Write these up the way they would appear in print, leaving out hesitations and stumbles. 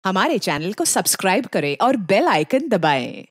हमारे चैनल को सब्सक्राइब करें और बेल आइकन दबाएं।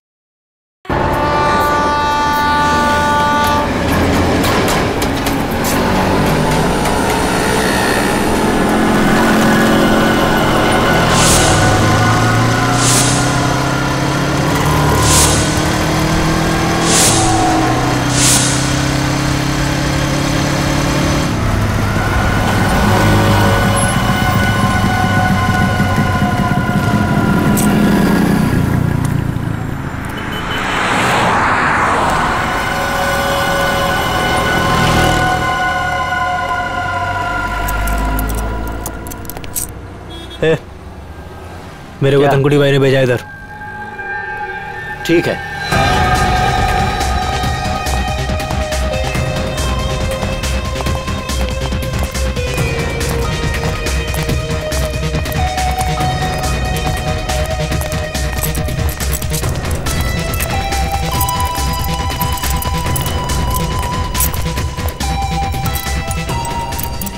मेरे को धनकुटी भाई ने भेजा इधर। ठीक है।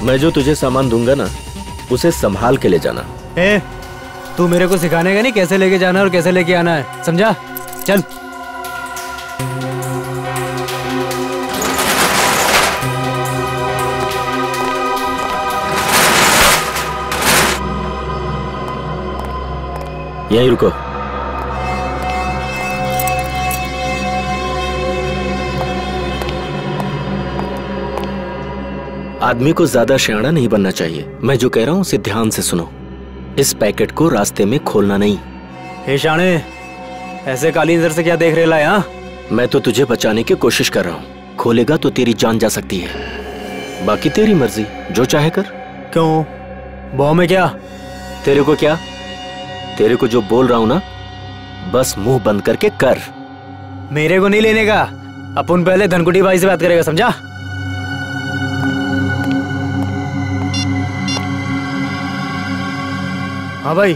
मैं जो तुझे सामान दूंगा ना, उसे संभाल के ले जाना। तू मेरे को सिखाने का नहीं कैसे लेके जाना और कैसे लेके आना है, समझा? चल। यहीं रुको। आदमी को ज्यादा शयाना नहीं बनना चाहिए। मैं जो कह रहा हूं उसे ध्यान से सुनो। इस पैकेट को रास्ते में खोलना नहीं। हे शाणे, ऐसे काली नजर से क्या देख रहे ला? मैं तो तुझे बचाने की कोशिश कर रहा हूँ। खोलेगा तो तेरी जान जा सकती है। बाकी तेरी मर्जी, जो चाहे कर। क्यों? बॉम्ब में क्या? तेरे को क्या? तेरे को जो बोल रहा हूँ ना, बस मुंह बंद करके कर। मेरे को नहीं लेने का। अपन पहले धनकुटी भाई से बात करेगा, समझा? हाँ भाई।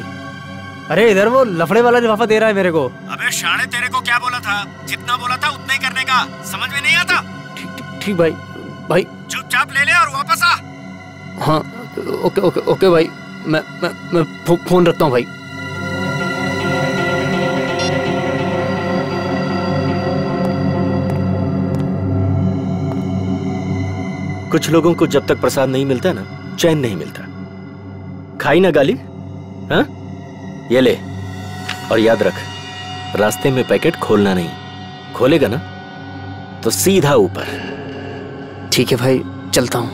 अरे इधर वो लफड़े वाला लिफाफा दे रहा है मेरे को। अबे शाणे, तेरे को क्या बोला था? जितना बोला था उतना ही करने का। समझ में नहीं आता? ठीक भाई। भाई चुपचाप ले ले और वापस आ। हाँ ओके ओके ओके भाई। मैं फोन रखता हूँ भाई। कुछ लोगों को जब तक प्रसाद नहीं मिलता ना, चैन नहीं मिलता। खाई ना गाली? हाँ? ये ले और याद रख, रास्ते में पैकेट खोलना नहीं। खोलेगा ना तो सीधा ऊपर। ठीक है भाई, चलता हूं।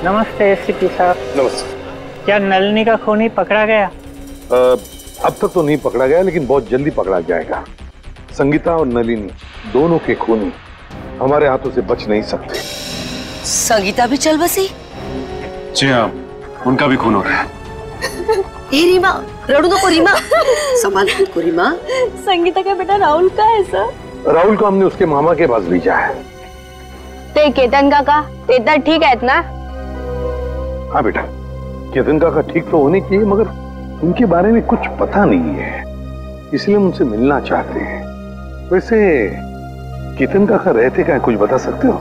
नमस्ते एसपी साहब। नमस्ते। क्या नलिनी का खूनी पकड़ा गया? अब तक तो नहीं पकड़ा गया, लेकिन बहुत जल्दी पकड़ा जाएगा। संगीता और नलिनी दोनों के खूनी हमारे हाथों से बच नहीं सकते। संगीता भी चल बसी? जी हाँ, उनका भी खून हो रहा है। रीमा, रड़ू को रीमा। संभाल को रीमा। संगीता का बेटा राहुल का है सर? राहुल को हमने उसके मामा के पास भेजा है। ते केतन काका, तेतर ठीक है ना? हाँ बेटा, केतन काका ठीक तो होने चाहिए, मगर उनके बारे में कुछ पता नहीं है, इसलिए हम उनसे मिलना चाहते हैं। वैसे केतन काका रहते क्या, कुछ बता सकते हो?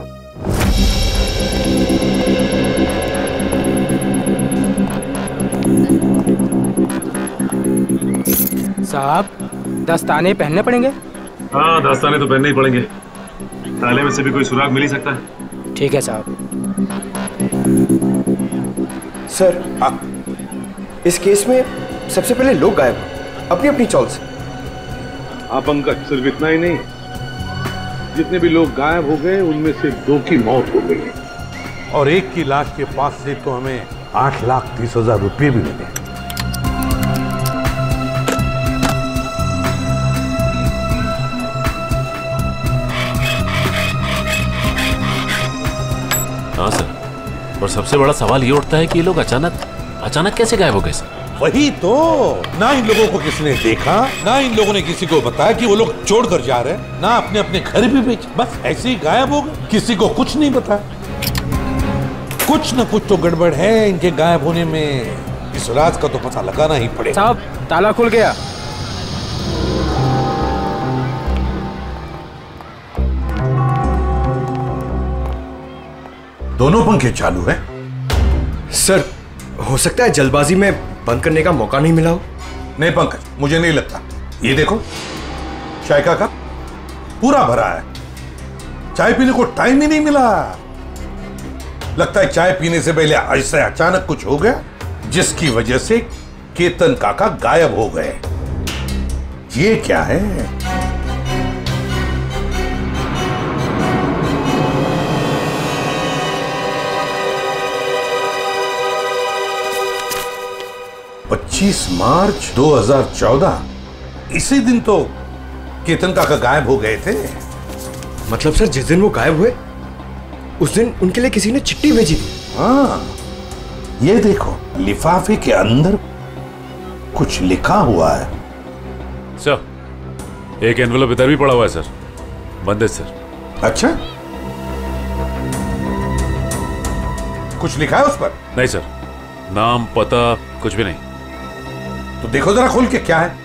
साहब, दस्ताने पहनने पड़ेंगे? हाँ, दस्ताने तो पहनने ही पड़ेंगे। ताले में से भी कोई सुराग मिल ही सकता है। ठीक है साहब। सर, इस केस में सबसे पहले लोग गायब अपनी अपनी चॉल से। हाँ पंकज, सिर्फ इतना ही नहीं, जितने भी लोग गायब हो गए उनमें से 2 की मौत हो गई और एक की लाश के पास से तो हमें 8,30,000 रुपये भी मिले। हाँ सर, और सबसे बड़ा सवाल ये उठता है कि ये लोग अचानक कैसे गायब हो गए सर? वही तो, ना इन लोगों को किसी ने देखा, ना इन लोगों ने किसी को बताया कि वो लोग छोड़कर जा रहे हैं, ना अपने अपने घर भी बेच, बस ऐसे ही गायब हो गए। किसी को कुछ नहीं बताया। कुछ न कुछ तो गड़बड़ है इनके गायब होने में। इस राज का तो पता लगाना ही पड़ेगा। साहब ताला खुल गया। दोनों पंखे चालू हैं। सर हो सकता है जल्दबाजी में बंद करने का मौका नहीं मिला हो। नहीं पंकज, मुझे नहीं लगता। ये देखो, चाय का कप पूरा भरा है, चाय पीने को टाइम ही नहीं मिला। लगता है चाय पीने से पहले ऐसे अचानक कुछ हो गया जिसकी वजह से केतन काका गायब हो गए। ये क्या है? मार्च 2014, इसी दिन तो केतन काका गायब हो गए थे। मतलब सर जिस दिन वो गायब हुए उस दिन उनके लिए किसी ने चिट्ठी भेजी थी। हाँ, ये देखो, लिफाफे के अंदर कुछ लिखा हुआ है। सर एक एनवेलप इधर भी पड़ा हुआ है सर, बंद है सर। अच्छा, कुछ लिखा है उस पर? नहीं सर, नाम पता कुछ भी नहीं। तो देखो जरा खोल के क्या है।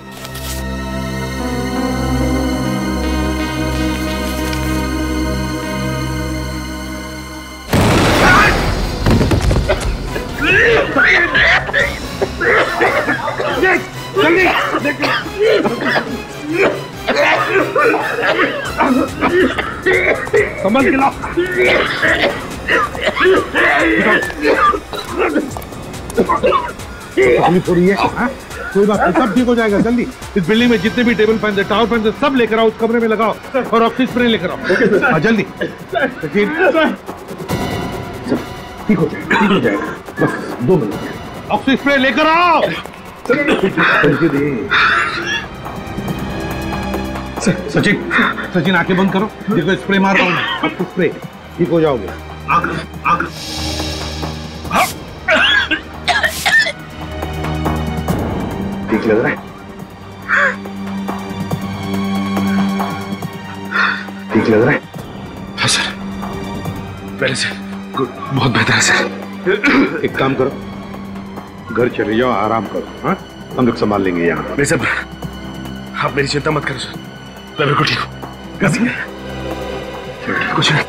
संभल के लाओ। तकलीफ हो रही है? कोई बात नहीं, सब ठीक हो जाएगा जल्दी। इस बिल्डिंग में जितने भी टेबल फैन, टावर फैन सब लेकर आओ, उस कमरे में लगाओ और ऑक्सीजन स्प्रे लेकर आओ। हाँ जल्दी। ठीक हो जाएगा, ठीक हो जाएगा, बस 2 मिनट। ऑक्सीजन स्प्रे लेकर आओ। सचिन, सचिन आंखें बंद करो, देखो स्प्रे मार रहा हूँ। आपको स्प्रे, ठीक हो जाओगे। ठीक लग रहा है? ठीक लग रहा है? हाँ सर, पहले से गुड, बहुत बेहतर है सर। एक काम करो, घर चले जाओ, आराम करो। हाँ, हम लोग संभाल लेंगे यहाँ। नहीं सर, आप मेरी चिंता मत करो सर, मैं बिल्कुल ठीक हूँ। कुछ नहीं।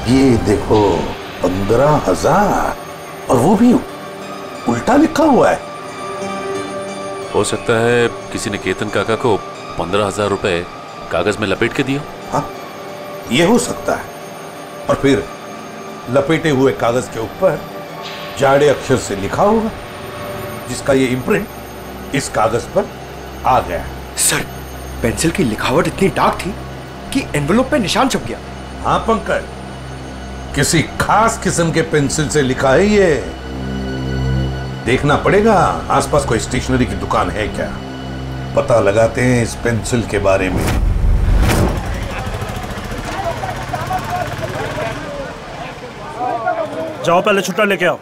ये देखो, 15,000, और वो भी उल्टा लिखा हुआ है। हो सकता है किसी ने केतन काका को 15,000 रुपए कागज में लपेट के दिया। हाँ, ये हो सकता है। और फिर लपेटे हुए कागज के ऊपर जाड़े अक्षर से लिखा होगा, जिसका ये इम्प्रिंट इस कागज पर आ गया। सर, पेंसिल की लिखावट इतनी डार्क थी कि एनवेलप पे निशान छप गया। हाँ पंकज, किसी खास किस्म के पेंसिल से लिखा है ये। देखना पड़ेगा आसपास कोई स्टेशनरी की दुकान है क्या, पता लगाते हैं इस पेंसिल के बारे में। जाओ पहले छुट्टा लेके आओ।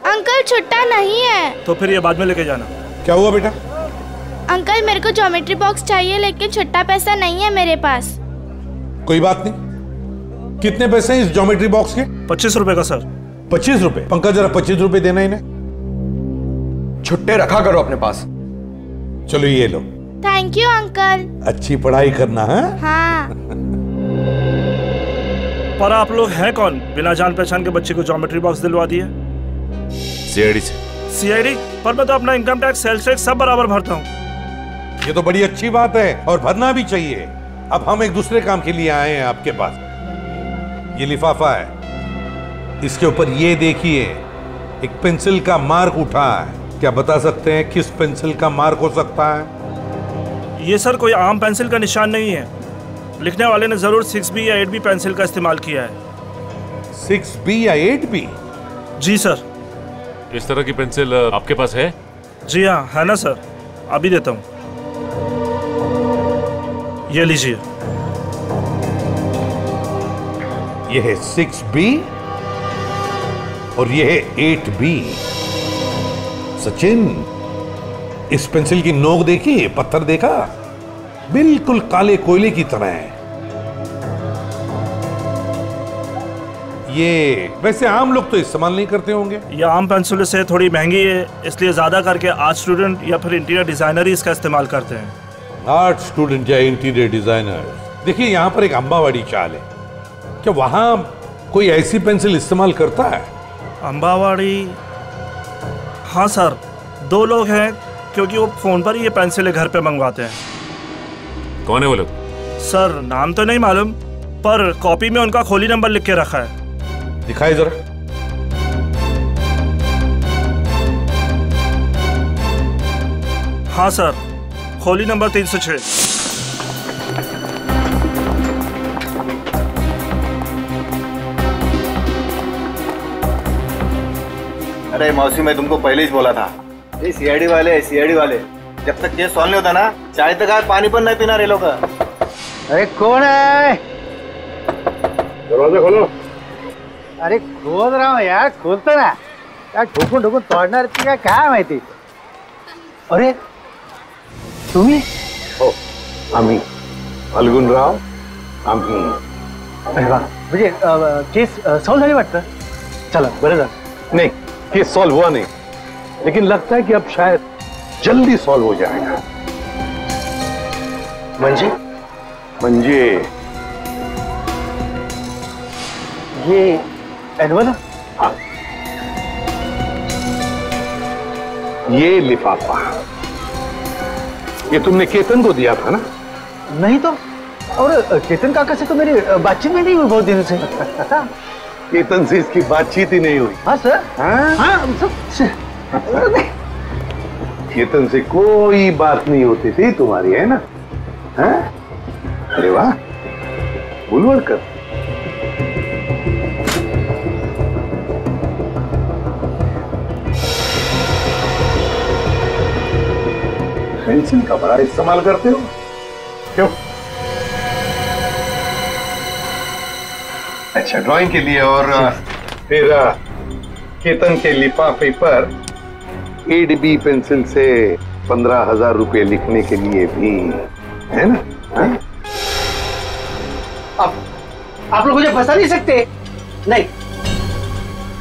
अंकल छुट्टा नहीं है। तो फिर ये बाद में लेके जाना। क्या हुआ बेटा? अंकल मेरे को ज्योमेट्री बॉक्स चाहिए, लेकिन छुट्टा पैसा नहीं है मेरे पास। कोई बात नहीं, कितने पैसे हैं इस ज्योमेट्री बॉक्स के? 25 रुपए का सर। 25 रुपए? पंकज जरा 25 रुपए देना इन्हें। छुट्टे रखा करो अपने पास। चलो ये लो। Thank you uncle. अच्छी पढ़ाई करना है। हाँ। पर आप लोग हैं कौन, बिना जान पहचान के बच्चे को ज्योमेट्री बॉक्स दिलवा दिए? सीआईडी से। सीआईडी? पर मैं तो अपना इनकम टैक्स, सेल्स टैक्स सब बराबर भरता हूँ। ये तो बड़ी अच्छी बात है और भरना भी चाहिए। अब हम एक दूसरे काम के लिए आए हैं आपके पास। ये लिफाफा है, इसके ऊपर ये देखिए, एक पेंसिल का मार्क उठा है। क्या बता सकते हैं किस पेंसिल का मार्क हो सकता है? ये सर कोई आम पेंसिल का निशान नहीं है। लिखने वाले ने जरूर 6B या 8B पेंसिल का इस्तेमाल किया है। 6B या 8B? जी सर। इस तरह की पेंसिल आपके पास है? जी हाँ, है ना सर, अभी देता हूँ। ये लीजिए। ये है 6B और ये है 8B। सचिन, इस पेंसिल की नोक देखी, पत्थर देखा, बिल्कुल काले कोयले की तरह है। ये वैसे आम लोग तो इस्तेमाल नहीं करते होंगे। ये आम पेंसिल से थोड़ी महंगी है, इसलिए ज्यादा करके आर्ट स्टूडेंट या फिर इंटीरियर डिजाइनर ही इसका इस्तेमाल करते हैं। आर्ट स्टूडेंट या इंटीरियर डिजाइनर। देखिए यहाँ पर एक अंबावाड़ी चाल है, क्या वहां कोई ऐसी पेंसिल इस्तेमाल करता है? अंबावाड़ी? हाँ सर, 2 लोग हैं, क्योंकि वो फोन पर ही ये पेंसिलें घर पे मंगवाते हैं। कौन है वो लोग? सर नाम तो नहीं मालूम, पर कॉपी में उनका खोली नंबर लिख के रखा है। दिखाई जरा। हाँ सर, खोली नंबर 306। अरे मौसी, मैं तुमको पहले ही बोला था, ये सीआईडी वाले जब तक केस सॉल्व नहीं होता ना, चाय तक आज पानी पर नहीं पीना रेलों का। अरे कौन है? दरवाजा खोलो। अरे खोल रहा हूँ यार, खोलतो ना यार, ठोकून ठोकून तोडणार ती काय माहिती। अरे तुम्ही? हो, आम्ही फाल्गुनराव, आम्ही। अरे वा, म्हणजे केस सॉल्व झाली वाटतं। चला बरं झालं। नहीं, केस सॉल्व हुआ नहीं, लेकिन लगता है कि अब शायद जल्दी सॉल्व हो जाएगा। म्हणजे ये एनवलप? हाँ, ये लिफाफा, ये तुमने केतन को दिया था ना? नहीं तो, और केतन काका से तो मेरी बातचीत में नहीं हुई बहुत दिनों से। केतन से इसकी बातचीत ही नहीं हुई। हाँ सर। हाँ केतन से कोई बात नहीं होती थी तुम्हारी, है ना? हाँ? अरे वाह, बुलवल कर। पेंसिल का बड़ा इस्तेमाल करते हो क्यों? अच्छा, ड्राइंग के लिए। और फिर केतन के लिफाफे पर 8B पेंसिल से 15,000 रुपए लिखने के लिए भी, है ना? हाँ? आप लोग मुझे फंसा नहीं सकते। नहीं,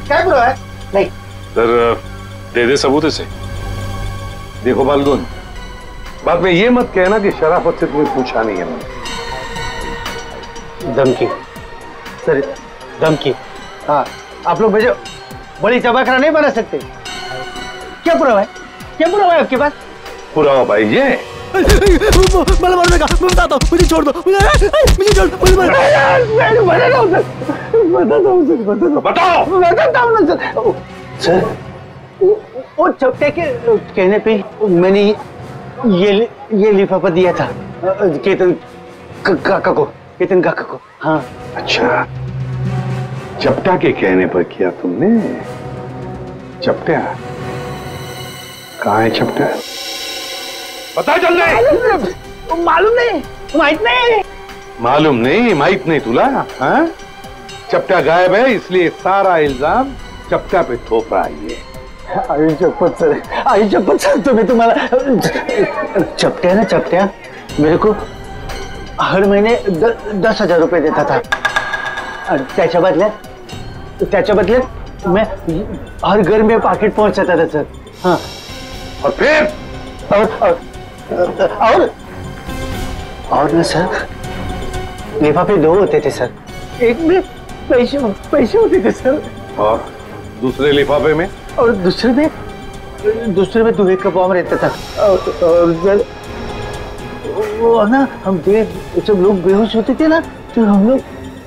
क्या बुरा है? नहीं सर, दे दे सबूत इसे। देखो फाल्गुन, बाद में ये मत कहना कि शराफत से तुम्हें पूछा नहीं है मैंने। धमकी सर, धमकी। हाँ, आप लोग मुझे बड़ी चबाखरा नहीं बना सकते। क्या पुरावा है? क्या पुरावा है आपके पास? पुरावा भाई ये मला मारने का, मैं बताता हूँ, मुझे छोड़ दो, मुझे छोड़, मुझे बताता हूँ ना सर। वो चपटे के कहने पे मैंने ये लिफाफा दिया था केतन काका को। हाँ। अच्छा, चपटा के कहने पर किया तुमने? चपटा कहाँ है? चपटा पता चल रहा? मालूम नहीं, माहित नहीं। मालूम नहीं, माहित नहीं तुला? हाँ? चपटा गायब है, इसलिए सारा इल्जाम चपटा पे थोप रहा है ये। आई चप्पत सर, तुम्हें तुम्हारा चपटा मेरे को हर महीने 10,000 रुपए देता था, और त्याच्या बदल्यात मैं हर घर में पाकिट पहुंचाता था सर। हाँ, और फिर और ना सर, लिफाफे 2 होते थे सर, एक में पैसे होते थे सर, और दूसरे लिफाफे में? और दूसरे में दुहे का बॉम्ब रहता था। और सर वो ना, हम जब लोग बेहोश होते थे ना, तो हम लोग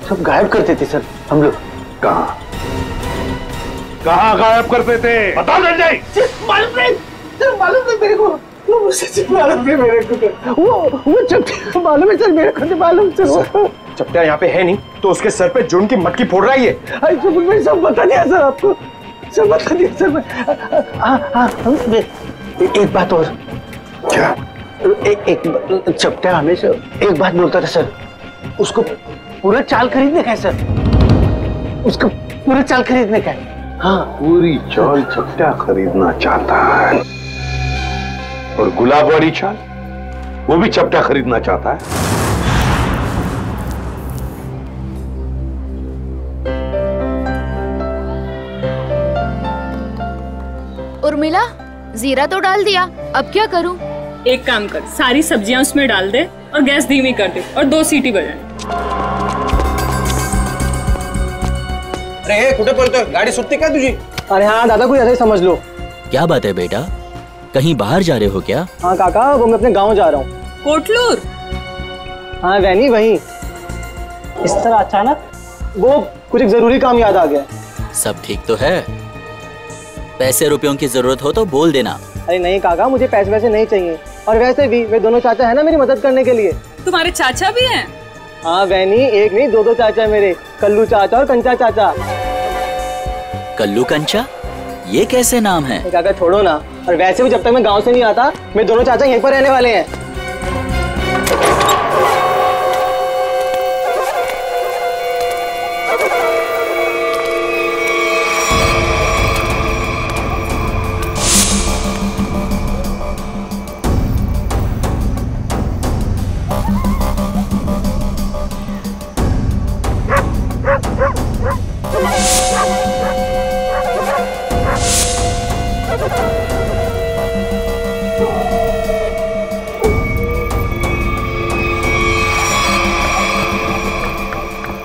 सब गायब करते थे सर। हम लोग कहाँ गायब करते थे? बताओ संजय। मालूम नहीं मेरे को, वो चपटा मालूम है सर, मेरे को मालूम सर। चपटा यहाँ पे है नहीं, तो उसके सर पे जुर्म की मटकी फोड़ रहा है। मैं सब बता दिया सर आपको, सब बता दिया सर। मैं एक बात और। क्या? एक चपटा हमेशा एक बात बोलता था सर, उसको पूरा चाल खरीदने का है सर। उसका पूरा चाल खरीदने का है। हाँ, पूरी चाल चपटा खरीदना चाहता है और गुलाब वाली चाल वो भी चपटा खरीदना चाहता है। उर्मिला, जीरा तो डाल दिया, अब क्या करूं? एक काम कर, सारी सब्जियां उसमें डाल दे और गैस धीमी कर दे और 2 सीटी बजाए। अरे कुठे पळतोय? गाडी सुटते काय तुझी? अरे हाँ दादा, कोई ऐसा ही समझ लो। क्या बात है बेटा, कहीं बाहर जा रहे हो क्या? हाँ काका, वो मैं अपने गांव जा रहा हूँ। कोटलूर? हाँ वैनी, वहीं। इस तरह अचानक वो कुछ एक जरूरी काम याद आ गया। सब ठीक तो है? पैसे रुपयों की जरूरत हो तो बोल देना। अरे नहीं काका, मुझे पैसे वैसे नहीं चाहिए, और वैसे भी वे दोनों चाचा है ना मेरी मदद करने के लिए। तुम्हारे चाचा भी हैं? हाँ वैनी, एक नहीं 2 चाचा मेरे, कल्लू चाचा और कंचा चाचा। कल्लू कंचा, ये कैसे नाम है? काका छोड़ो ना, और वैसे भी जब तक मैं गांव से नहीं आता मेरे दोनों चाचा यहीं पर रहने वाले हैं।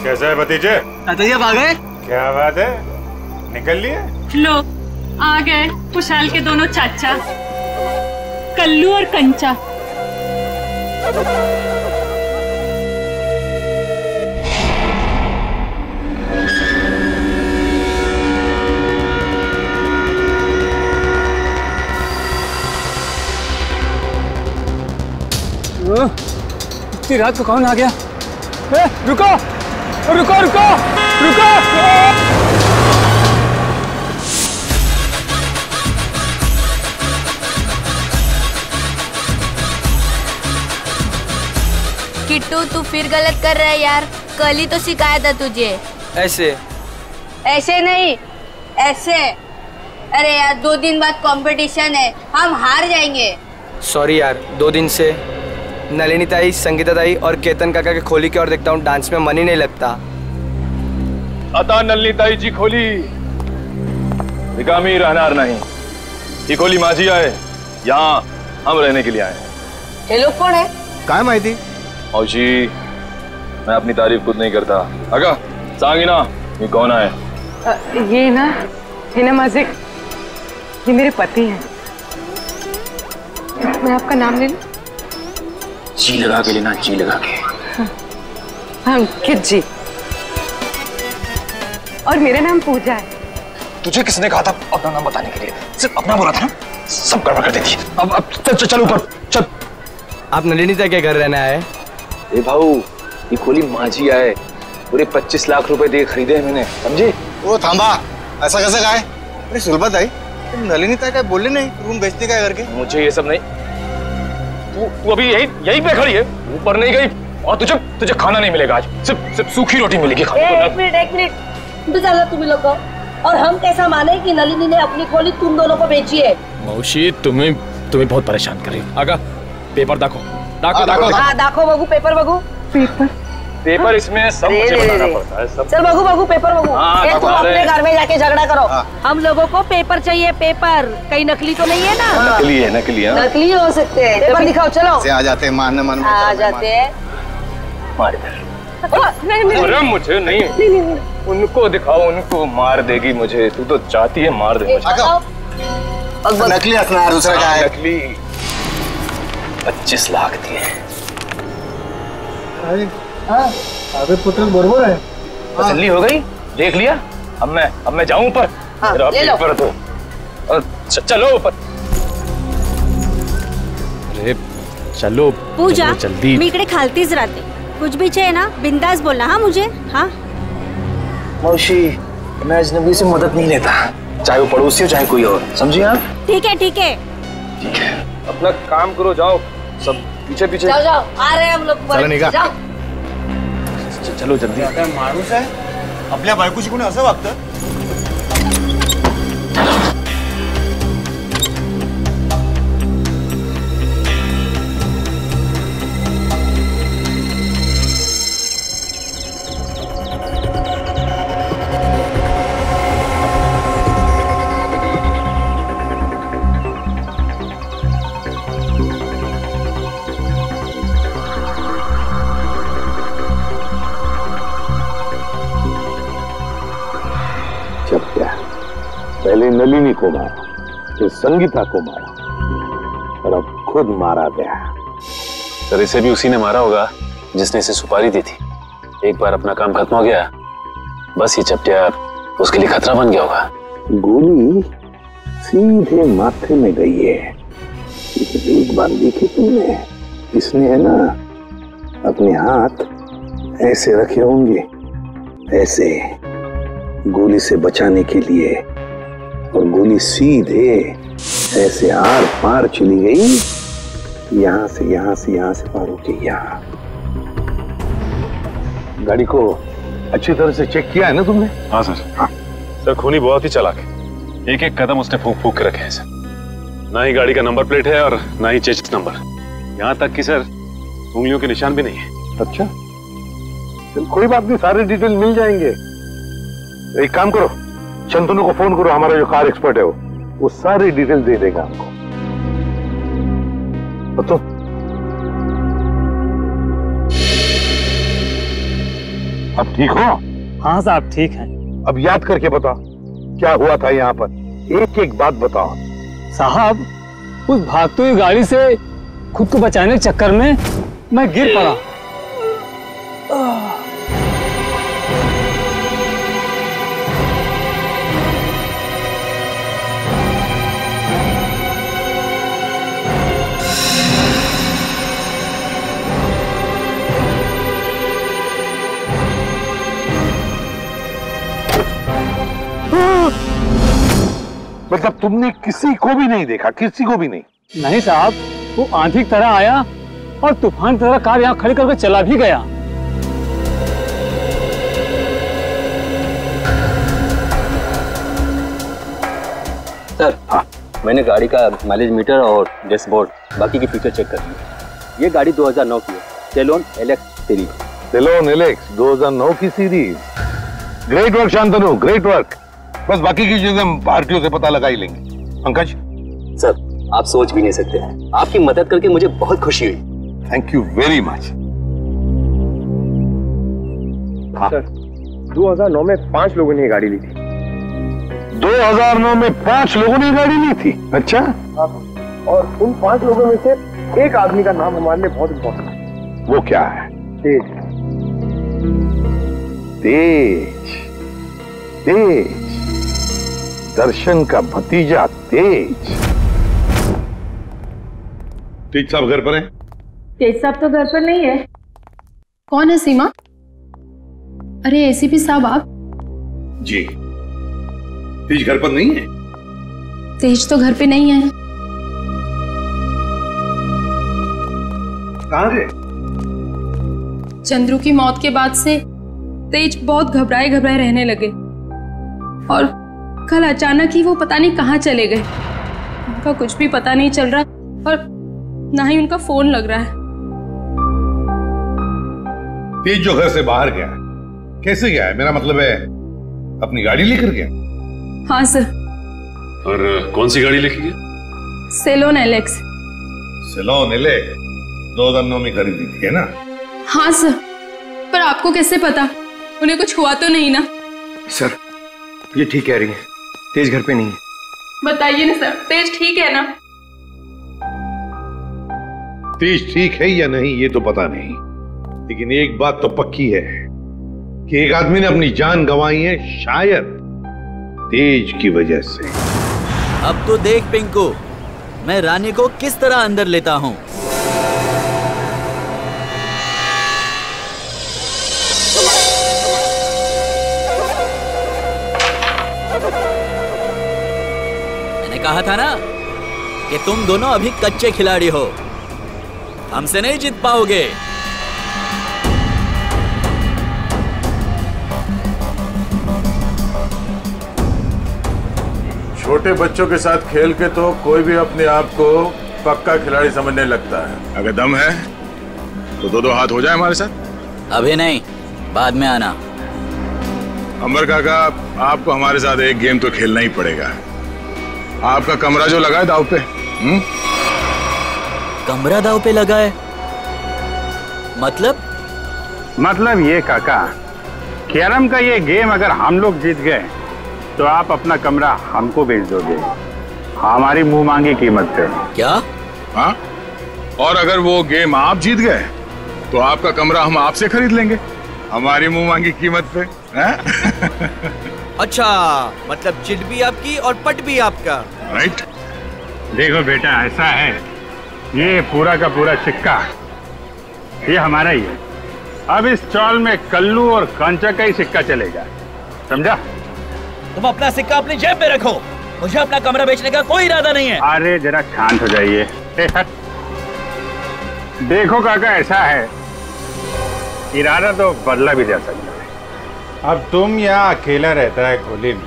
कैसा है भतीजे? चाचा जी आप आ गए? क्या बात है, निकल लिए? लो आ गए खुशहाल के दोनों चाचा, कल्लू और कंचा। इतनी रात को कौन आ गया? रुको रुको रुको रुको! किट्टू, तू फिर गलत कर रहा है यार, कल ही तो सिखाया था तुझे। ऐसे ऐसे नहीं, ऐसे। अरे यार 2 दिन बाद कंपटीशन है, हम हार जाएंगे। सॉरी यार, 2 दिन से नलिनी ताई, संगीता ताई और केतन काका के खोली की ओर देखता हूँ, डांस में मन ही नहीं लगता। आता नलिनी ताई जी खोली, रिकामी रहनार नहीं। ये खोली माझी है, यहाँ हम रहने के लिए आए हैं। ये लोग कौन है? काय माहिती? औशी, मैं अपनी तारीफ खुद नहीं करता। अगा सांगी ना, ये कौन है? ये ना माझे, ये मेरे पति हैं। मैं आपका नाम ले लूं? जी लगा के लेना, जी लगा के। हाँ अंकित जी, और मेरा नाम पूजा है। तुझे किसने कहा था अपना नाम बताने के लिए? सिर्फ अपना बोला था ना, सब गड़बड़ कर देती। अब चल ऊपर चल। आप नलिनी ताई के घर रहने आए? ए भाऊ, ये खोली माझी है, पूरे 25 लाख रुपए दे खरीदे हैं मैंने, समझे? वो थांबा, ऐसा कैसे कहा है? अरे सुलभा ताई, तुम नलिनी ताई का बोले नहीं रूम बेचने का करके? मुझे ये सब नहीं। तू अभी यहीं पे खड़ी है, ऊपर नहीं गई, और तुझे खाना नहीं मिलेगा आज, सिर्फ सूखी रोटी मिलेगी खाने को। एक मिनट इंतजार तुम लोग को, और हम कैसा माने कि नलिनी ने अपनी खोली तुम दोनों को बेची है? मौसी तुम्हें बहुत परेशान कर रही है। आगा पेपर दाखो बगू, पेपर बगू। पेपर इसमें सब मुझे बताना पड़ता है सब। चल बगू पेपर बगू। तुम अपने घर में जाके झगड़ा करो। हम लोगों को पेपर चाहिए, पेपर। कहीं नकली तो नहीं है ना? नकली है। नकली हो सकते हैं, पेपर दिखाओ। चलो आ जाते हैं, मारने आ जाते हैं। मार अरे मुझे नहीं, उनको दिखाओ, उनको मार देगी मुझे। तू तो चाहती है मार दे मुझे। नकली हंसना है, दूसरा क्या है? नकली 25 लाख दिए। अरे पुत्र बरोबर है। तसल्ली हो गई, देख लिया। अब मैं जाऊं ऊपर? पेपर दो, चलो ऊपर। अरे चलो पूजा, जल्दी। मी इकडे खालतीच राहते, कुछ भी चाहिए ना बिंदास बोलना। हाँ मुझे, हाँ मौसी, मैं अजनबी से मदद नहीं लेता, चाहे वो पड़ोसी हो चाहे कोई और, समझिए आप? ठीक है ठीक है। अपना काम करो, जाओ सब पीछे। जाओ, आ रहे हैं हम लोग। चलो जल्दी। मानुस है आपल्या बायकोशी कोणी असं वागतं? पहले नलिनी को मारा, फिर संगीता को मारा और अब खुद मारा गया। सर इसे भी उसी ने मारा होगा जिसने इसे सुपारी दी थी। एक बार अपना काम खत्म हो गया, बस ये चपटिया उसके लिए खतरा बन गया होगा। गोली सीधे माथे में गई है। एक बार देखी तुमने, इसने है ना अपने हाथ ऐसे रखे होंगे, ऐसे गोली से बचाने के लिए, और गोली सीधे ऐसे आर पार चली गई, यहां से पार होके यहाँ। गाड़ी को अच्छी तरह से चेक किया है ना तुमने? हाँ सर। हाँ सर खूनी बहुत ही चालाक है, एक एक कदम उसने फूक फूक के रखे हैं सर। ना ही गाड़ी का नंबर प्लेट है और ना ही चेचिस नंबर, यहाँ तक कि सर उंगलियों के निशान भी नहीं है। अच्छा चल कोई बात नहीं, सारे डिटेल मिल जाएंगे। एक काम करो, चंदनु को फोन करो, हमारा जो कार एक्सपर्ट है वो सारी डिटेल दे देगा हमको। तो अब ठीक हो? हाँ साहब ठीक है। अब याद करके बताओ क्या हुआ था यहाँ पर, एक एक बात बताओ। साहब उस भागती हुई गाड़ी से खुद को बचाने के चक्कर में मैं गिर पड़ा। मतलब तुमने किसी को भी नहीं देखा? किसी को भी नहीं? नहीं साहब, वो आंधी की तरह आया और तूफान की तरह कार यहाँ खड़ी करके चला भी गया। सर हाँ, मैंने गाड़ी का माइलेज मीटर और डैशबोर्ड बाकी की फीचर चेक कर ली। ये गाड़ी 2009 की है, सेलोन एलेक्स सीरीज। सेलोन एलेक्स 2009 की series. Great work Shantanu, great work. बस बाकी की चीजें हम भारतीयों से पता लगा ही लेंगे। पंकज सर आप सोच भी नहीं सकते, आपकी मदद करके मुझे बहुत खुशी हुई। Thank you very much. Sir 2009 में 5 लोगों ने गाड़ी ली थी। 2009 में 5 लोगों ने गाड़ी ली थी? अच्छा। और उन 5 लोगों में से एक आदमी का नाम हमारे लिए बहुत इम्पोर्टेंट है। वो क्या है? तेज। तेज, तेज, दर्शन का भतीजा तेज। तेज साहब घर पर हैं? तेज साहब तो घर पर नहीं है। कौन है सीमा? अरे एसीपी साहब आप? जी। तेज घर पर नहीं है? तेज तो घर पे नहीं है। कहाँ गए? चंद्रू की मौत के बाद से तेज बहुत घबराए घबराए रहने लगे और कल अचानक ही वो पता नहीं कहाँ चले गए। उनका कुछ भी पता नहीं चल रहा और ना ही उनका फोन लग रहा है। तेज जो घर से बाहर गया कैसे गया है? मेरा मतलब है अपनी गाड़ी लेकर गया? हाँ सर। और कौन सी गाड़ी लेके गया? Salon Alex. सेलोन एलेक्स 2009 में खरीदी थी है ना? हाँ सर, पर आपको कैसे पता? उन्हें कुछ हुआ तो नहीं ना? सर ये ठीक कह रही है, तेज घर पे नहीं है। बताइए ना सर, तेज ठीक है ना? तेज ठीक है या नहीं ये तो पता नहीं, लेकिन एक बात तो पक्की है कि एक आदमी ने अपनी जान गंवाई है, शायद तेज की वजह से। अब तो देख पिंकू, मैं रानी को किस तरह अंदर लेता हूँ। मैंने कहा था ना कि तुम दोनों अभी कच्चे खिलाड़ी हो, हमसे नहीं जीत पाओगे। छोटे बच्चों के साथ खेल के तो कोई भी अपने आप को पक्का खिलाड़ी समझने लगता है। अगर दम है तो दो हाथ हो जाए हमारे साथ। अभी नहीं, बाद में आना। अंबर काका, आपको हमारे साथ एक गेम तो खेलना ही पड़ेगा। आपका कमरा जो लगा है दाव पे। कमरा दाव पे लगा है? मतलब ये काका, कैरम का ये गेम अगर हम लोग जीत गए तो आप अपना कमरा हमको बेच दोगे, हमारी मुंह मांगी कीमत पे। क्या? हाँ, और अगर वो गेम आप जीत गए तो आपका कमरा हम आपसे खरीद लेंगे, हमारी मुंह मांगी कीमत पे। अच्छा, मतलब चिट भी आपकी और पट भी आपका। राइट। देखो बेटा, ऐसा है, ये पूरा का पूरा सिक्का ये हमारा ही है। अब इस चौल में कल्लू और कांचा का ही सिक्का चलेगा, समझा? तुम अपना सिक्का अपनी जेब में रखो, मुझे अपना कमरा बेचने का कोई इरादा नहीं है। अरे जरा शांत हो जाइए। देखो काका, ऐसा है, इरादा तो बदला भी जा सकता है। अब तुम यहाँ अकेला रहता है खोली में,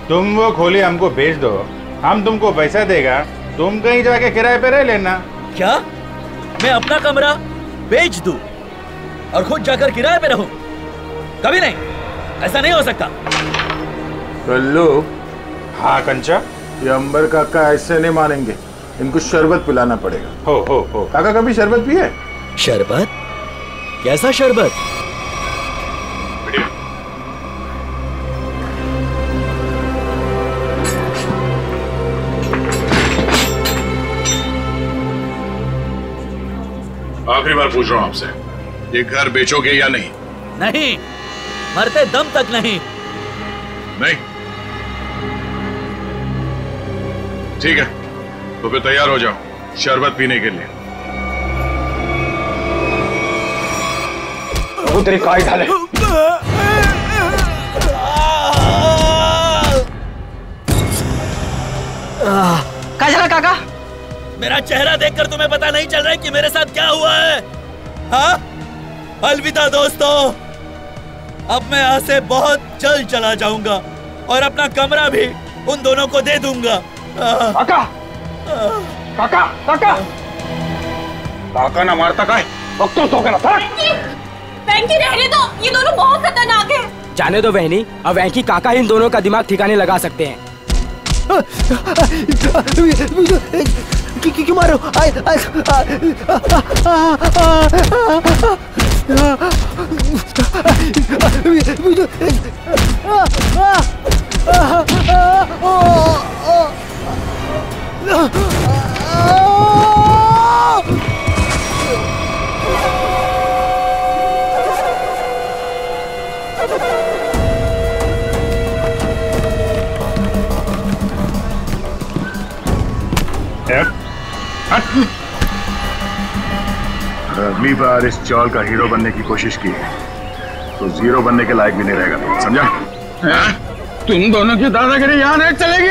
तुम वो खोली हमको बेच दो, हम तुमको पैसा देगा, तुम कहीं जाके किराए पे रह लेना। क्या? मैं अपना कमरा बेच दूं और खुद जाकर किराए पे रहूं? कभी नहीं, ऐसा नहीं हो सकता। कल्लू। हाँ कंचा? ये अंबर काका ऐसे नहीं मानेंगे, इनको शरबत पिलाना पड़ेगा। हो काका, कभी शरबत पिए? शरबत? कैसा शरबत? आखिरी बार पूछ रहा हूं आपसे, ये घर बेचोगे या नहीं? नहीं, मरते दम तक नहीं। नहीं? ठीक है, तो फिर तैयार हो जाओ शरबत पीने के लिए। तेरी काय झाले? क्या चला काका? मेरा चेहरा देखकर तुम्हें पता नहीं चल रहा है कि मेरे साथ क्या हुआ है? हाँ? अलविदा दोस्तों, अब मैं यहाँ से बहुत जल्द चला जाऊंगा और अपना कमरा भी उन दोनों को दे दूंगा। काका, काका, काका, काका ना मारता का है, वक्तों तो करा था। वेंकी रहने दो, ये दोनों बहुत खतरनाक है। जाने दो वहनी, अब वेंकी काका इन दोनों का दिमाग ठिकाने लगा सकते हैं। क्यों मारो? अगली बार इस चौल का हीरो बनने की कोशिश की तो जीरो बनने के लायक भी नहीं रहेगा, समझा? तुम दोनों की दादागिरी यहाँ नहीं चलेगी।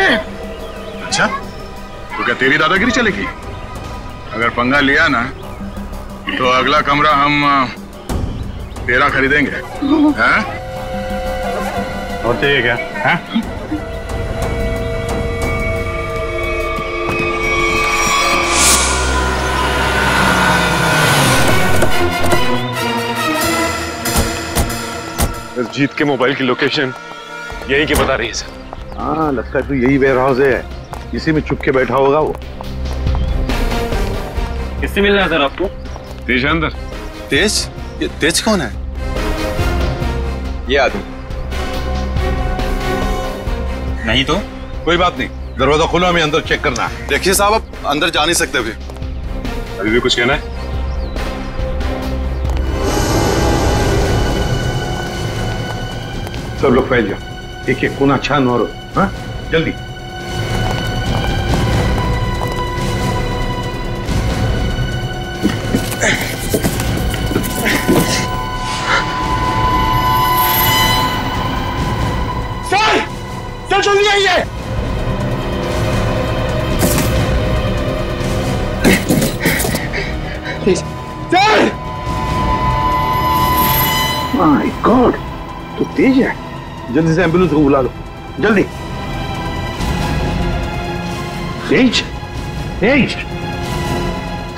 अच्छा, तो क्या तेरी दादागिरी चलेगी? अगर पंगा लिया ना तो अगला कमरा हम तेरा खरीदेंगे। हैं? और चाहिए क्या? हैं? इस जीत के मोबाइल की लोकेशन यही की बता रही है सर। हाँ, लगता है तो यही वेयर हाउस है, इसी में छुप के बैठा होगा वो। किससे मिलना है सर आपको? तेज अंदर। तेज? ये तेज कौन है? ये आदमी नहीं तो कोई बात नहीं, दरवाजा खोलो, हमें अंदर चेक करना है। देखिए साहब, आप अंदर जा नहीं सकते अभी। अभी भी कुछ कहना है? सब लोग फैल जाओ, एक एक कोना छान मारो। हाँ, जल्दी। सर, सर जल्दी आइए। सर! माय गॉड, तो तेज है। जल्दी से एम्बुलेंस को बुला लो, जल्दी। तेज, तेज।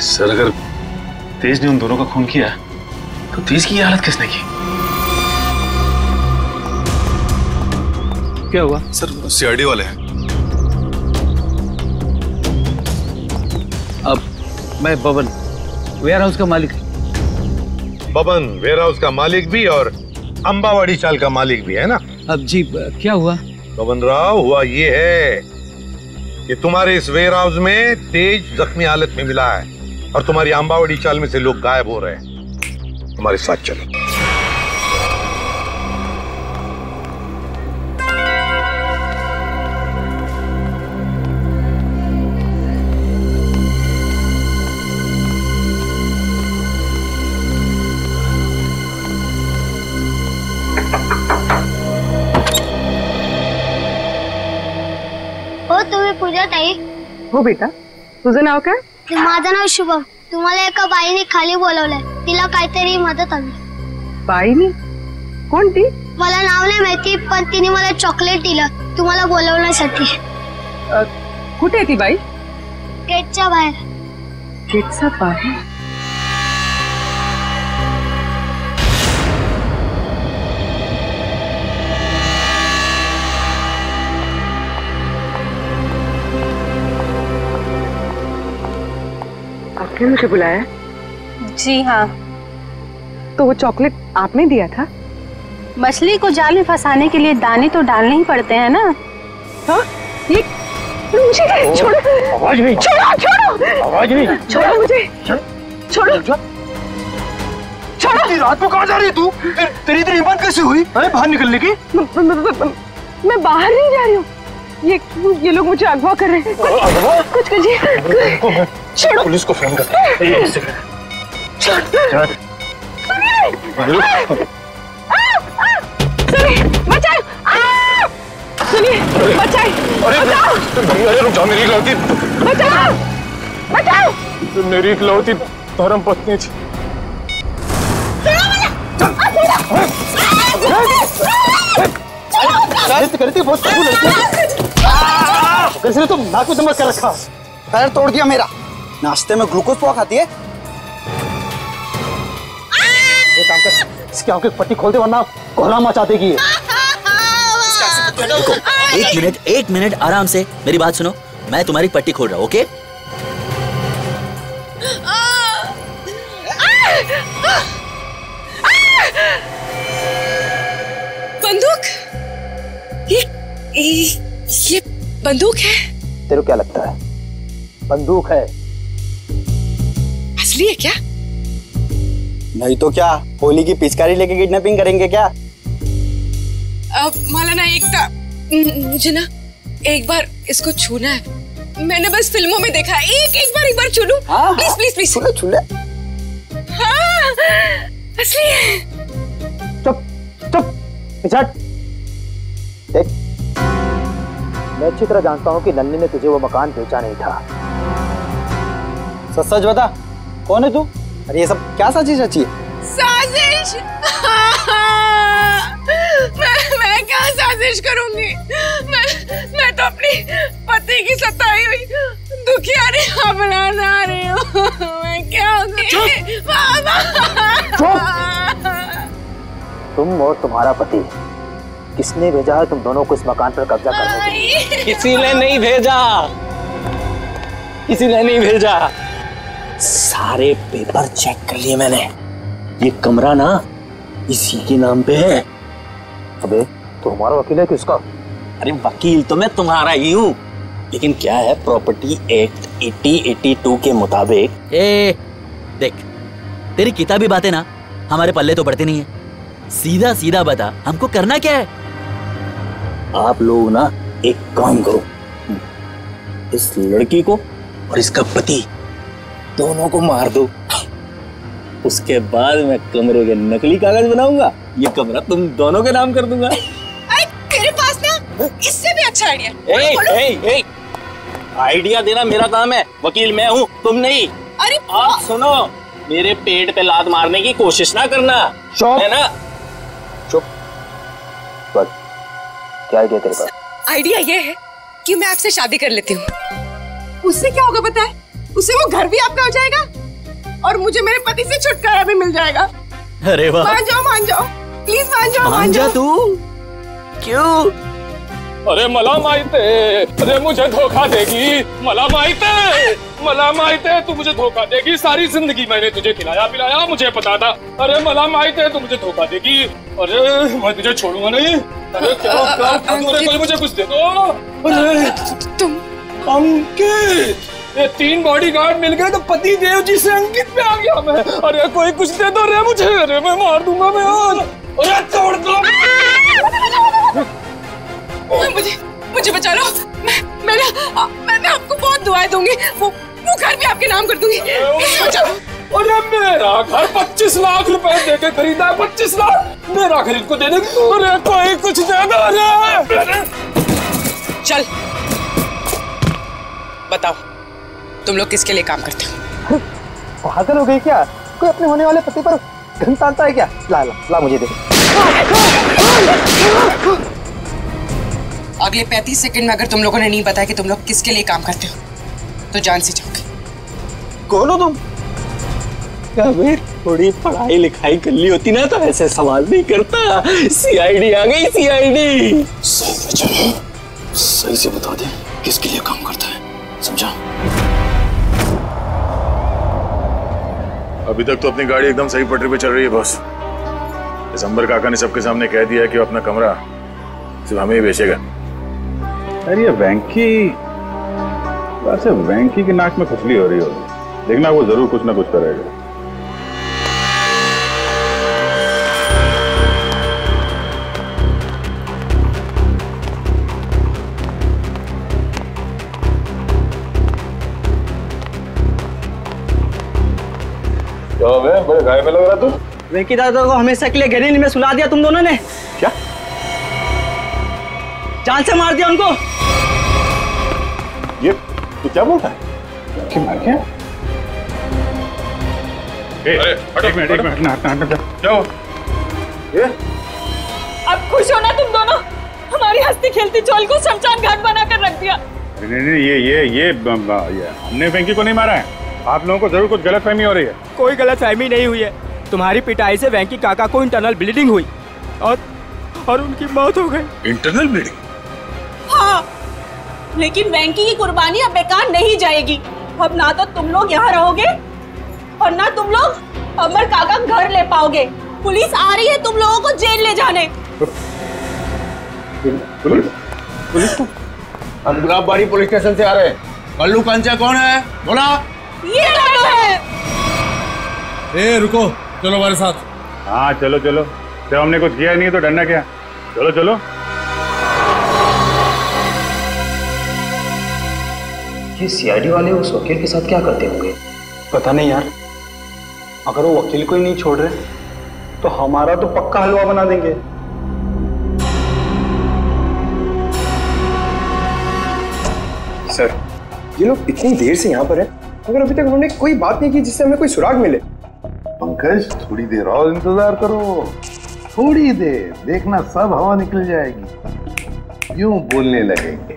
सर अगर तेज ने उन दोनों का खून किया तो तेज की ये हालत किसने की? क्या हुआ? सर सीआईडी वाले हैं। अब मैं बबन वेयर हाउस का मालिक। बबन वेयर हाउस का मालिक भी और अंबावाड़ी चाल का मालिक भी है ना? अब जी क्या हुआ? बबन राव, हुआ ये है कि तुम्हारे इस वेयर हाउस में तेज जख्मी हालत में मिला है और तुम्हारी अंबावाड़ी चाल में से लोग गायब हो रहे हैं। हमारे साथ चलो। हो तुम्ही पूजा ताई? हो बेटा, तुझं नाव काय? माझं नाव शुभम. तुम्हाला एका बाईने खाली बोलवलंय. तिला काहीतरी मदत हवी. बाईनी? कोण ती? मला नाव नाही माहिती, पण तिने मला चॉकलेट दिलं तुम्हाला बोलवण्यासाठी. कुठे आहे ती बाई? गेटच्या बाहेर. गेटच्या बाहेर? आपने मुझे बुलाया? जी हाँ। तो वो चॉकलेट आपने दिया था? मछली को जाल में फंसाने के लिए दाने तो डालने ही पड़ते हैं ना। हाँ? ये मुझे छोड़ो। आवाज नहीं। छोड़ो, छोड़ो। आवाज नहीं। छोड़ो मुझे। छोड़ो। छोड़ो। रात को कहाँ जा रही है तू? तेरी इतनी हिम्मत कैसे हुई? अरे बाहर निकलने की? मैं बाहर नहीं जा रही हूँ। ये लोग मुझे अगवा कर रहे हैं। कुछ कीजिए। छोड़ो। पुलिस को फोन कर। सुनिए, बचाओ! सुनिए, बचाओ! अरे रुक जाओ, मेरी इकलौती। बचाओ! बचाओ! मेरी इकलौती धर्म पत्नी थी। करती बहुत कैसे तुम नाक में दमक कर रखा? पैर तोड़ दिया मेरा। नाश्ते में ग्लूकोज पोहा खाती है? एक काम कर, इसकी आंखें पट्टी खोल दे वरना कोहरा मचा देगी। देखो, एक मिनट आराम से मेरी बात सुनो। मैं तुम्हारी पट्टी खोल रहा हूँ, ओके? बंदूक? ये बंदूक है? तेरे को क्या लगता है? बंदूक है। असली है क्या? नहीं तो क्या, होली की पिचकारी लेके किडनैपिंग करेंगे क्या? मला ना मुझे ना एक बार इसको छूना है। मैंने बस फिल्मों में देखा है। एक बार छू लूं? Please please please. छू ले। हाँ, असली है। चुप पिछड़। देख, मैं अच्छी तरह जानता हूँ कि नन्नी ने तुझे वो मकान बेचा नहीं था। सच बता, कौन है तू? अरे ये सब क्या साजिश रची है? साजिश? मैं क्या साजिश करूंगी? मैं तो अपनी पति की सताई हुई दुखियारी अपना रही हूँ। मैं क्या तुम और तुम्हारा पति, किसने भेजा है तुम दोनों को इस मकान पर कब्जा करने के लिए? किसी ने नहीं भेजा, किसी ने नहीं भेजा। सारे पेपर चेक कर लिए मैंने। ये कमरा ना इसी के नाम पे है। अबे तो हमारा वकील है किसका? अरे वकील तो मैं तुम्हारा ही हूँ, लेकिन क्या है, प्रॉपर्टी एक्ट 8082 के मुताबिक। देख, तेरी किताबी बातें ना हमारे पल्ले तो पड़ती नहीं है। सीधा सीधा बता, हमको करना क्या है? आप लोग ना एक काम करो, इस लड़की को और इसका पति दोनों को मार दो। उसके बाद मैं कमरे के नकली कागज बनाऊंगा, ये कमरा तुम दोनों के नाम कर दूंगा। अरे तेरे पास ना इससे भी अच्छा आइडिया। आइडिया देना मेरा काम है, वकील मैं हूँ, तुम नहीं। अरे आप सुनो, मेरे पेट पे लात मारने की कोशिश ना करना, है ना? चुप। क्या आइडिया तेरे पास? आइडिया ये है कि मैं आपसे शादी कर लेती हूँ। उससे क्या होगा पता है? उससे वो घर भी आपका हो जाएगा और मुझे मेरे पति से छुटकारा भी मिल जाएगा। अरे वाह, मान जाओ प्लीज, मान जाओ तू। क्यों? अरे मला माहिते, अरे मुझे धोखा देगी। मला माहिते तू मुझे धोखा देगी। सारी जिंदगी मैंने तुझे खिलाया पिलाया, मुझे पता था। अरे मला माहिते तू मुझे धोखा देगी। अरे मैं तुझे छोड़ूंगा नहीं। अरे क्या मुझे कुछ दे दो। अरे तुम अंकित, ये 3 बॉडीगार्ड मिल गए तो पति देव जी से अंकित पे आ गया मैं। अरे कोई कुछ दे दो रे मुझे। अरे मैं मार दूंगा मैं आज। अरे छोड़ दो मुझे बचा लो। मैं आपको बहुत दुआएं दूंगी। वो घर भी आपके नाम कर दूंगी। अरे मेरा घर 25 लाख रुपए देके खरीदा है। 25 लाख मेरा घर इनको दे देगी। अरे कोई कुछ दे दो। अरे चल बताओ, तुम लोग किसके लिए काम करते हो? पागल हो गई क्या? कोई अपने होने वाले पति पर घन तानता है क्या? ला मुझे दे। अगले 35 सेकंड में अगर तुम लोगों ने नहीं बताया कि तुम लोग किसके लिए काम करते हो तो जान से जाओगे। कौन हो तुम? अबे थोड़ी पढ़ाई लिखाई कर ली होती ना तो ऐसे सवाल नहीं करता। सीआईडी आ गई, सीआईडी। सही से बता दे किसके लिए काम करता है, समझा? अभी तक तो अपनी गाड़ी एकदम सही पटरी पे चल रही है बॉस। दिसंबर काका ने सबके सामने कह दिया कि वो अपना कमरा सिर्फ हमें ही बेचेगा। अरे ये वेंकी, वैसे वेंकी की नाक में खुजली हो रही होगी। देखना वो जरूर कुछ ना कुछ करेगा। क्या बड़े गाय में लग रहा तू? वेंकी दादा को हमेशा के लिए गहरीनी में सुला दिया तुम दोनों ने। क्या? जान से मार दिया उनको। ये तू क्या बोलता है? कि मार क्या? एक मिनट क्या? ये अब खुश हो ना तुम दोनों? हमारी हंसती खेलती चोल को शमशान घाट बनाकर रख दिया। नहीं, ये हमने वेंकी को नहीं मारा है। आप लोगों को जरूर कुछ गलतफहमी हो रही है। कोई गलतफहमी नहीं हुई है। तुम्हारी पिटाई से वेंकी काका को इंटरनल ब्लीडिंग हुई और उनकी मौत हो गई। Internal bleeding? हाँ, लेकिन वेंकी की कुर्बानी अब बेकार नहीं जाएगी। अब ना तो तुम लोग यहाँ रहोगे और ना तुम लोग अमर काका घर ले पाओगे। पुलिस आ रही है तुम लोगों को जेल ले जाने। पुलिस? हम गुलाबबाड़ी पुलिस स्टेशन से आ रहे हैं। कल्लू कंचा कौन है? बोला। ये लड्डू है। ए रुको, चलो हमारे साथ। हाँ चलो चलो, जब हमने कुछ किया नहीं तो डरना क्या? चलो चलो। ये सीआईडी वाले उस वकील के साथ क्या करते होंगे? पता नहीं यार। अगर वो वकील को ही नहीं छोड़ रहे तो हमारा तो पक्का हलवा बना देंगे। सर, ये लोग इतनी देर से यहाँ पर हैं, मगर अभी तक उन्होंने कोई बात नहीं की जिससे हमें कोई सुराग मिले। पंकज, थोड़ी देर और इंतजार करो। थोड़ी देर, देखना सब हवा निकल जाएगी। यूं बोलने लगेंगे।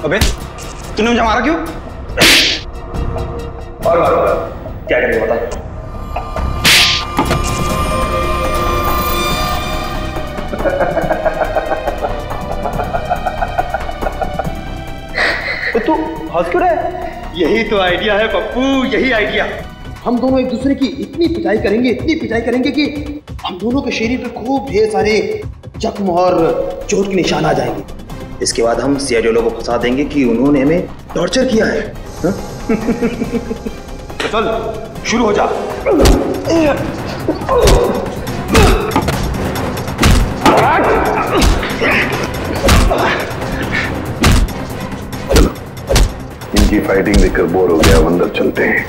अबे, तूने मुझे मारा क्यों? और मारो, क्या करेंगे बता? तू हंस क्यों रहा है? यही तो आइडिया है पप्पू, यही आइडिया। हम दोनों एक दूसरे की इतनी पिटाई करेंगे कि हम दोनों के शरीर पे खूब ढेर सारे जख्म और चोट के निशान आ जाएंगे। इसके बाद हम सीआईडी लोगों को फंसा देंगे कि उन्होंने हमें टॉर्चर किया है। तो चल शुरू हो जा। इनकी फाइटिंग देखकर बोर हो गया, अंदर चलते हैं।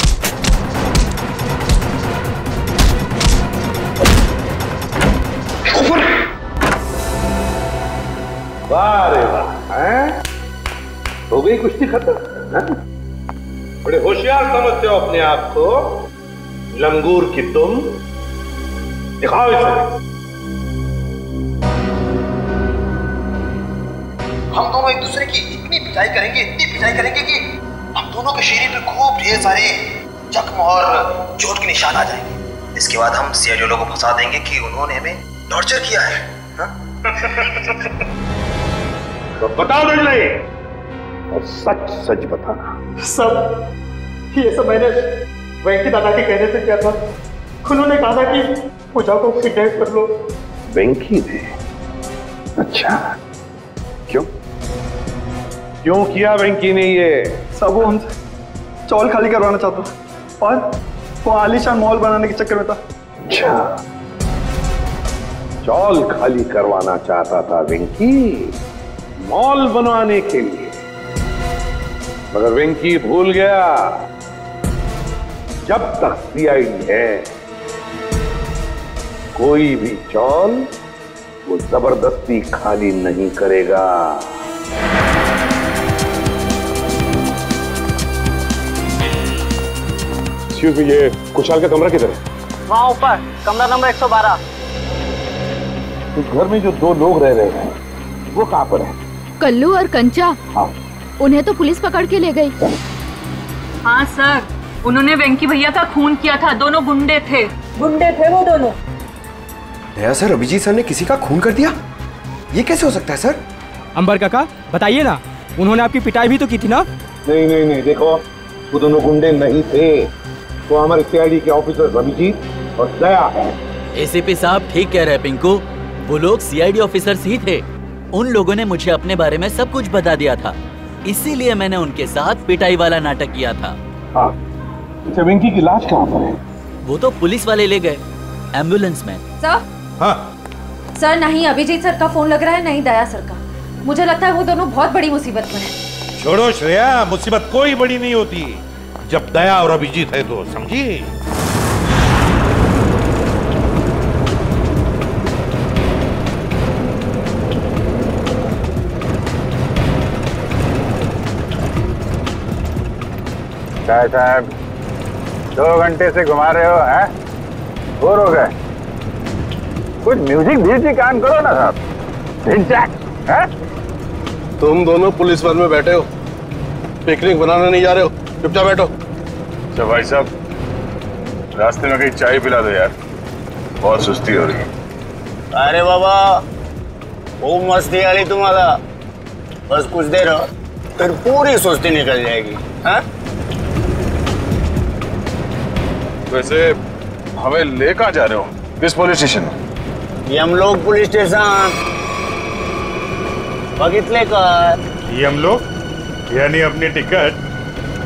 वाह रे वाह, हैं? हो गई कुश्ती खत्म। बड़े होशियार समझते हो अपने आप को, लंगूर की तुम। दिखाओ इसे। दोनों एक दूसरे की इतनी पिटाई करेंगे कि हम दोनों के शरीर पे खूब ढेर सारे जख्म और चोट के निशान आ जाएंगे। इसके बाद हम सीआईडी लोगों को फंसा देंगे कि उन्होंने हमें टॉर्चर किया है। तो बताओ दंडले, और सच सच बताना। सब ये सब मैंने वेंकी दादा के कहने से किया था। उन्होंने कहा था कि पूजा को किडनैप कर लो। वेंकी ने? अच्छा, क्यों क्यों किया वेंकी ने ये? सब वो हमसे चौल खाली करवाना चाहता था और वो आलीशान मॉल बनाने के चक्कर में था। अच्छा, चौल खाली करवाना चाहता था वेंकी मॉल बनवाने के लिए। मगर वेंकी भूल गया, जब तक सीआईडी है कोई भी चौल वो जबरदस्ती खाली नहीं करेगा। ये कुशाल का कमरा किधर है? वहाँ ऊपर कमरा नंबर 112। उस घर में जो दो लोग रह रहे हैं वो कहाँ पर है? कल्लू और कंचा। हाँ। उन्हें तो पुलिस पकड़ के ले गई। हाँ सर, उन्होंने वेंकी भैया का खून किया था। दोनों गुंडे थे वो दोनों। दया सर, अभिजीत सर ने किसी का खून कर दिया? ये कैसे हो सकता है सर? अंबर काका बताइए ना, उन्होंने आपकी पिटाई भी तो की थी ना? नहीं, देखो वो दोनों गुंडे नहीं थे, वो हमारे सीआईडी के ऑफिसर अभिजीत और दया है। एसीपी साहब ठीक कह रहे हैं पिंकू, वो लोग सीआईडी ऑफिसर्स ही थे। उन लोगों ने मुझे अपने बारे में सब कुछ बता दिया था, इसीलिए मैंने उनके साथ पिटाई वाला नाटक किया था। हाँ, वेंकी की लाश कहाँ पर है? वो तो पुलिस वाले ले गए एम्बुलेंस में। सर? हाँ सर, नहीं अभिजीत सर का फोन लग रहा है, नहीं दया सर का। मुझे लगता है वो दोनों बहुत बड़ी मुसीबत में हैं। छोड़ो श्रेया, मुसीबत कोई बड़ी नहीं होती जब दया और अभिजीत है तो, समझी? चाय साहब 2 घंटे से घुमा रहे हो, हैं? बोर हो गए? कुछ म्यूजिक कान करो ना साहब। तुम दोनों पुलिस बल में बैठे हो, पिकनिक बनाने नहीं जा रहे हो, चुपचाप बैठो। अच्छा भाई साहब, रास्ते में कहीं चाय पिला दो यार, बहुत सुस्ती हो रही है। अरे बाबा, खूब मस्ती आ रही तुम्हारा, बस कुछ देर फिर पूरी सुस्ती निकल जाएगी। हाँ? वैसे हमें ले कहाँ जा रहे हो? किस पुलिस स्टेशन? यमलोक पुलिस स्टेशन। बगितले का यमलोक यानी अपनी टिकट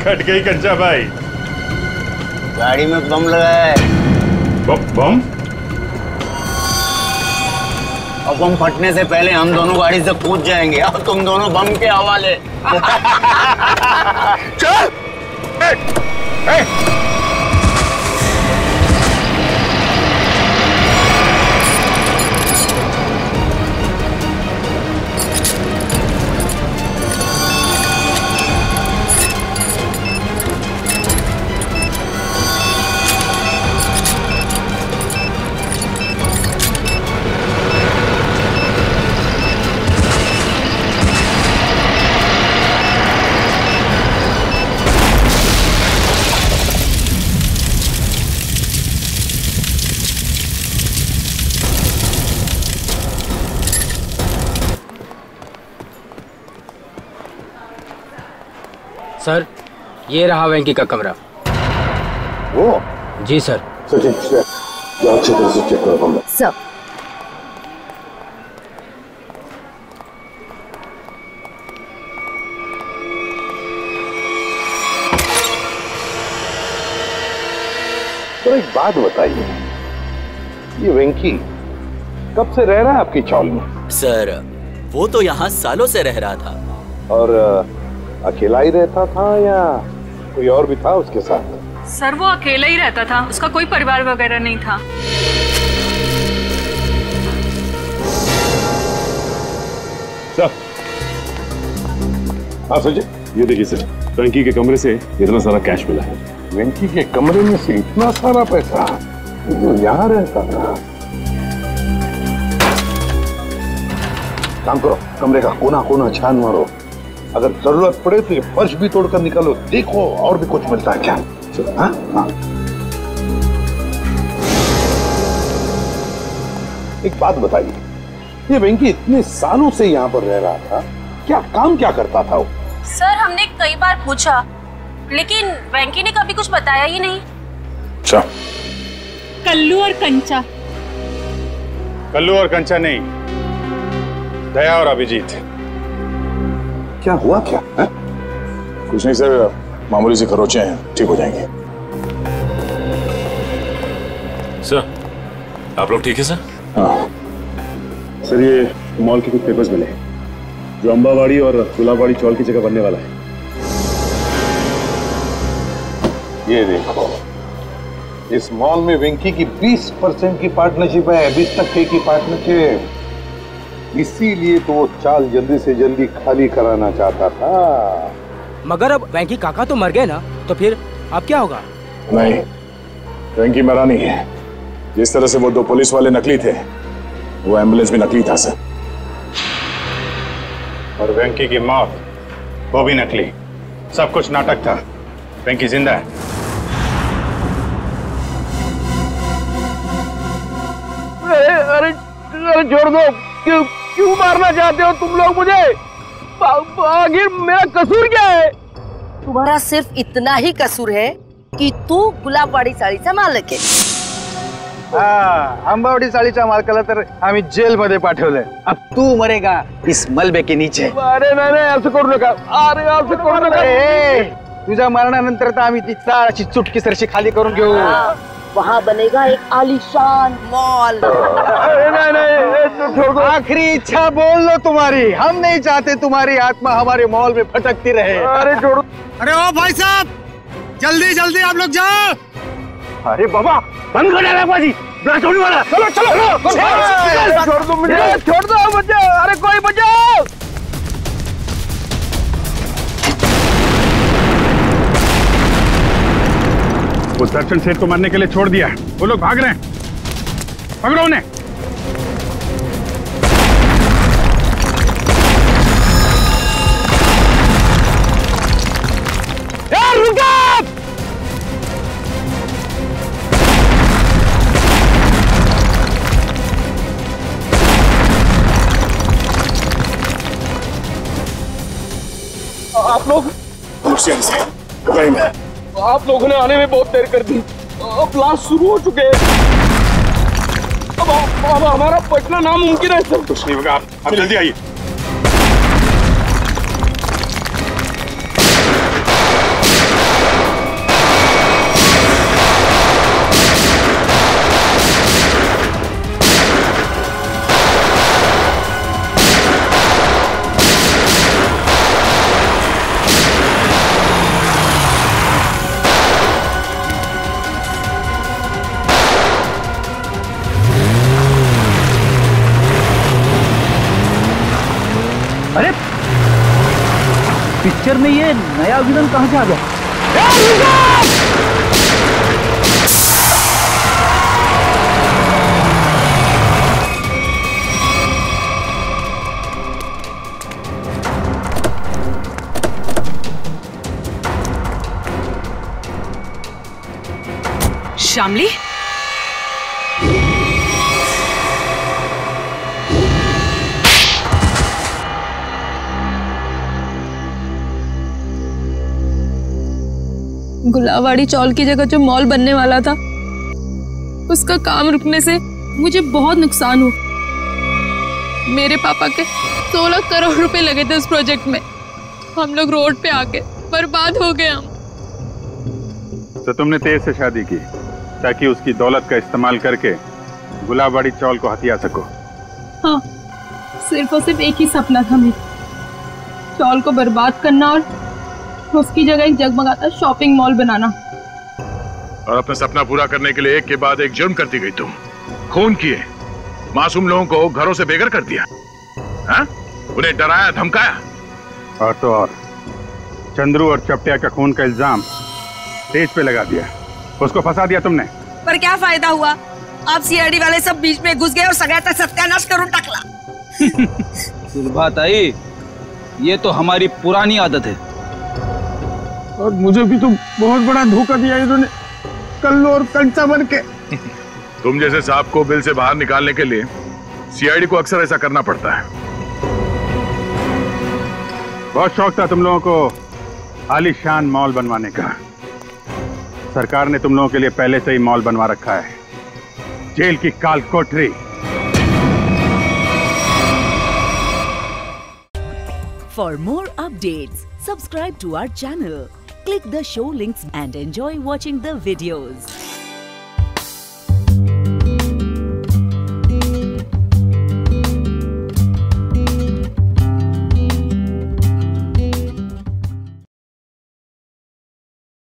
कट गई कंचा भाई। गाड़ी में बम लगा है। बम? और बम फटने से पहले हम दोनों गाड़ी से कूद जाएंगे और तुम दोनों बम के हवाले। चल! सर, ये रहा वेंकी का कमरा। वो? जी सर। अच्छी तरह से चेक करो कमरा। सर। तो एक बात बताइए, ये वेंकी कब से रह रहा है आपकी चौल में? सर, वो तो यहाँ सालों से रह रहा था। और अकेला ही रहता था या कोई और भी था उसके साथ? सर, वो अकेला ही रहता था, उसका कोई परिवार वगैरह नहीं था। सर, हाँ सर, ये देखिए सर, वेंकी के कमरे से इतना सारा कैश मिला है। वेंकी के कमरे में से इतना सारा पैसा? वो यहाँ रहता था? काम करो, कमरे का कोना कोना छान मारो, अगर जरूरत पड़े तो ये फर्श भी तोड़कर निकालो, देखो और भी कुछ मिलता है क्या। चलो। हाँ हाँ, एक बात बताइए, ये वेंकी इतने सालों से यहाँ पर रह रहा था, क्या काम क्या करता था वो? सर हमने कई बार पूछा, लेकिन वेंकी ने कभी कुछ बताया ही नहीं। अच्छा, कल्लू और कंचा। कल्लू और कंचा नहीं, दया और अभिजीत। क्या हुआ क्या है? कुछ नहीं सर, मामूली से खरोचे हैं, ठीक हो जाएंगे। सर आप लोग ठीक है सर? हाँ सर ये मॉल के कुछ पेपर्स मिले जो अंबावाड़ी और गुलाबवाड़ी चौल की जगह बनने वाला है। ये देखो, इस मॉल में वेंकी की 20% की पार्टनरशिप है, 20% की पार्टनरशिप, इसीलिए तो वो चाल जल्दी से जल्दी खाली कराना चाहता था। मगर अब वेंकी काका तो मर गए ना, तो फिर अब क्या होगा? नहीं, वेंकी मरा नहीं है। जिस तरह से वो 2 पुलिस वाले नकली थे, वो एम्बुलेंस भी नकली था सर। और वेंकी की मौत वो भी नकली, सब कुछ नाटक था। वेंकी जिंदा है। अरे छोड़ दो, क्यों मारना चाहते हो तुम लोग मुझे? आखिर मेरा कसूर क्या है? तुम्हारा सिर्फ इतना ही कसूर है कि तू गुलाबवाडी चाळीचा मालक आहे। अंबावडी चाळीचा मालकाला तर आम्ही जेल मध्ये पाठवलंय, अब तू मरेगा इस मलबे के नीचे। अरे नाही असं करू नका, अरे असं करू नका। तुझ्या मरणानंतर तर आम्ही ती चाळाची चुटकी सरशी खाली करून घेऊ। वहाँ बनेगा एक आलीशान मॉल। नहीं, आखिरी इच्छा बोल लो तुम्हारी, हम नहीं चाहते तुम्हारी आत्मा हमारे मॉल में भटकती रहे। अरे छोड़ो। अरे ओ भाई साहब, जल्दी जल्दी आप लोग जाओ। अरे बाबा बंद कर डाला बाजी, ब्लास्ट होने वाला। चलो छोड़ दो मुझे, छोड़ दो मुझे, अरे कोई बचाओ। वो दर्शन सेठ को मारने के लिए छोड़ दिया, वो लोग भाग रहे हैं, पकड़ो उन्हें। रुको! आप लोग आप लोगों ने आने में बहुत देर कर दी, अब ब्लास्ट शुरू हो चुके हैं। अब हमारा बचना नामुमकिन है सर। कुछ नहीं होगा, आप जल्दी आइए। अरे पिक्चर में ये नया विलन कहां से आ गया? श्यामली, गुलाबवाड़ी चौल की जगह जो मॉल बनने वाला था, उसका काम रुकने से मुझे बहुत नुकसान हुआ। मेरे पापा के 16 करोड़ रुपए लगे थे उस प्रोजेक्ट में। हम लोग रोड पे आके बर्बाद हो गए हम। तो तुमने तेज से शादी की ताकि उसकी दौलत का इस्तेमाल करके गुलाबवाड़ी चौल को हथिया सको। हाँ, सिर्फ और सिर्फ एक ही सपना था मेरा, चौल को बर्बाद करना और उसकी जगह एक जगमगाता शॉपिंग मॉल बनाना। और अपना सपना पूरा करने के लिए एक के बाद एक जुर्म करती गई तुम। खून किए, मासूम लोगों को घरों से बेघर कर दिया, हाँ? उन्हें डराया धमकाया। और तो और चंद्रू और चपटिया का खून का इल्जाम तेज पे लगा दिया, उसको फंसा दिया तुमने। पर क्या फायदा हुआ? आप सीआईडी वाले सब बीच में घुस गए और सगळ्याचा सत्यानाश करून टाकला। सुलभाताई, ये तो हमारी पुरानी आदत है। और मुझे भी तो बहुत बड़ा धोखा दिया इन्होंने, कल्लू और कंचा बन के। तुम जैसे सांप को बिल से बाहर निकालने के लिए सीआईडी को अक्सर ऐसा करना पड़ता है। बहुत शौक था तुम लोगों को आलीशान मॉल बनवाने का। सरकार ने तुम लोगों के लिए पहले से ही मॉल बनवा रखा है, जेल की काल कोठरी। For more updates, subscribe to our channel, click the show links and enjoy watching the videos.